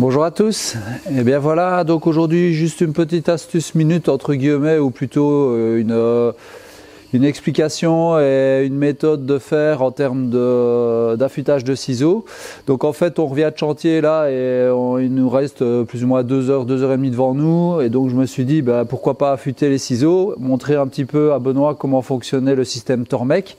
Bonjour à tous, et bien voilà, donc aujourd'hui juste une petite astuce minute entre guillemets, ou plutôt une explication et une méthode de faire en termes d'affûtage de ciseaux. Donc en fait on revient de chantier là et il nous reste plus ou moins 2 heures, 2 heures et demie devant nous, et donc je me suis dit pourquoi pas affûter les ciseaux, montrer un petit peu à Benoît comment fonctionnait le système Tormek.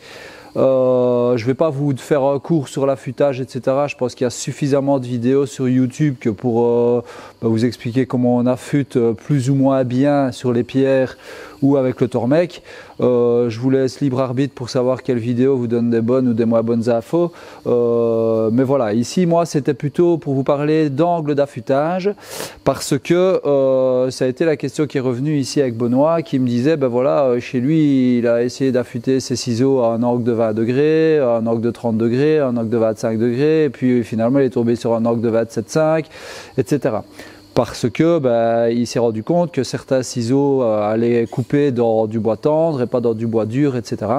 Je ne vais pas vous faire un cours sur l'affûtage, etc. Je pense qu'il y a suffisamment de vidéos sur YouTube que pour vous expliquer comment on affûte plus ou moins bien sur les pierres ou avec le Tormek. Je vous laisse libre arbitre pour savoir quelle vidéo vous donne des bonnes ou des moins bonnes infos. Mais voilà, ici moi c'était plutôt pour vous parler d'angle d'affûtage, parce que ça a été la question qui est revenue ici avec Benoît, qui me disait voilà, chez lui il a essayé d'affûter ses ciseaux à un angle de 20 degrés, à un angle de 30 degrés, à un angle de 25 degrés, et puis finalement il est tombé sur un angle de 27,5, etc. Parce que il s'est rendu compte que certains ciseaux allaient couper dans du bois tendre et pas dans du bois dur, etc.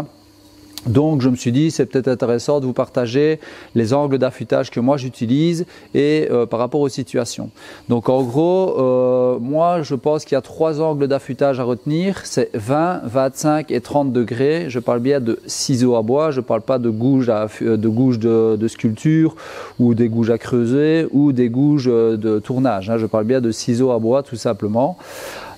Donc je me suis dit c'est peut-être intéressant de vous partager les angles d'affûtage que moi j'utilise et par rapport aux situations. Donc en gros, moi je pense qu'il y a 3 angles d'affûtage à retenir, c'est 20, 25 et 30 degrés. Je parle bien de ciseaux à bois, je ne parle pas de gouges de sculpture ou des gouges à creuser ou des gouges de tournage, hein. Je parle bien de ciseaux à bois tout simplement.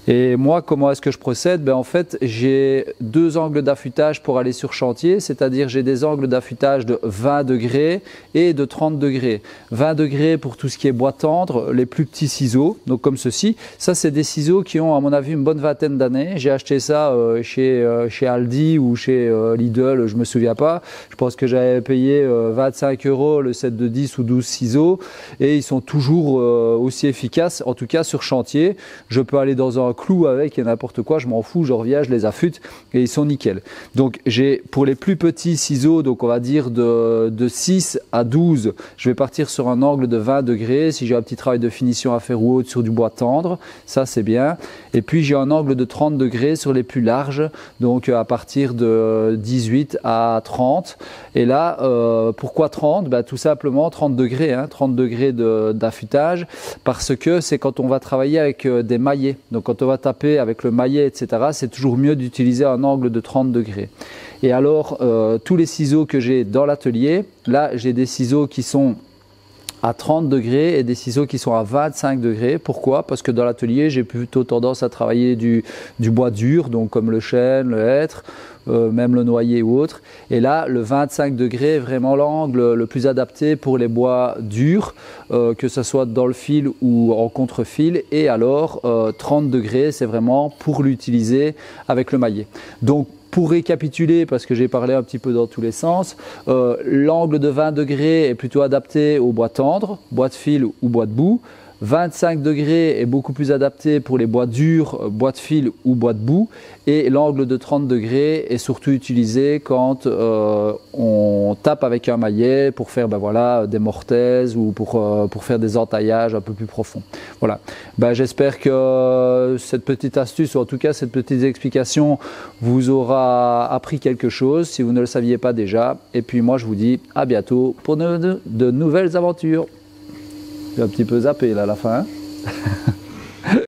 Et moi, comment est-ce que je procède? En fait, j'ai 2 angles d'affûtage pour aller sur chantier, c'est-à-dire j'ai des angles d'affûtage de 20 degrés et de 30 degrés. 20 degrés pour tout ce qui est bois tendre, les plus petits ciseaux, donc comme ceci. Ça, c'est des ciseaux qui ont, à mon avis, une bonne vingtaine d'années. J'ai acheté ça chez Aldi ou chez Lidl, je ne me souviens pas. Je pense que j'avais payé 25 € le set de 10 ou 12 ciseaux et ils sont toujours aussi efficaces, en tout cas sur chantier. Je peux aller dans un clou avec et n'importe quoi, je m'en fous, je reviens, je les affûte et ils sont nickel. Donc j'ai pour les plus petits ciseaux, donc on va dire de 6 à 12, je vais partir sur un angle de 20 degrés. Si j'ai un petit travail de finition à faire ou autre sur du bois tendre, ça c'est bien. Et puis j'ai un angle de 30 degrés sur les plus larges, donc à partir de 18 à 30. Et là, pourquoi 30? Tout simplement 30 degrés, hein, 30 degrés d'affûtage, parce que c'est quand on va travailler avec des maillets. Donc quand on va taper avec le maillet, etc., c'est toujours mieux d'utiliser un angle de 30 degrés. Et alors, tous les ciseaux que j'ai dans l'atelier, là j'ai des ciseaux qui sont à 30 degrés et des ciseaux qui sont à 25 degrés. Pourquoi? Parce que dans l'atelier, j'ai plutôt tendance à travailler du bois dur, donc comme le chêne, le hêtre, même le noyer ou autre. Et là, le 25 degrés est vraiment l'angle le plus adapté pour les bois durs, que ce soit dans le fil ou en contre-fil. Et alors, 30 degrés, c'est vraiment pour l'utiliser avec le maillet. Donc, pour récapituler, parce que j'ai parlé un petit peu dans tous les sens, l'angle de 20 degrés est plutôt adapté au bois tendre, bois de fil ou bois de boue. 25 degrés est beaucoup plus adapté pour les bois durs, bois de fil ou bois de boue. Et l'angle de 30 degrés est surtout utilisé quand on tape avec un maillet pour faire des mortaises ou pour faire des entaillages un peu plus profonds. Voilà. J'espère que cette petite astuce, ou en tout cas cette petite explication, vous aura appris quelque chose si vous ne le saviez pas déjà. Et puis moi je vous dis à bientôt pour de nouvelles aventures. J'ai un petit peu zappé là à la fin. Hein.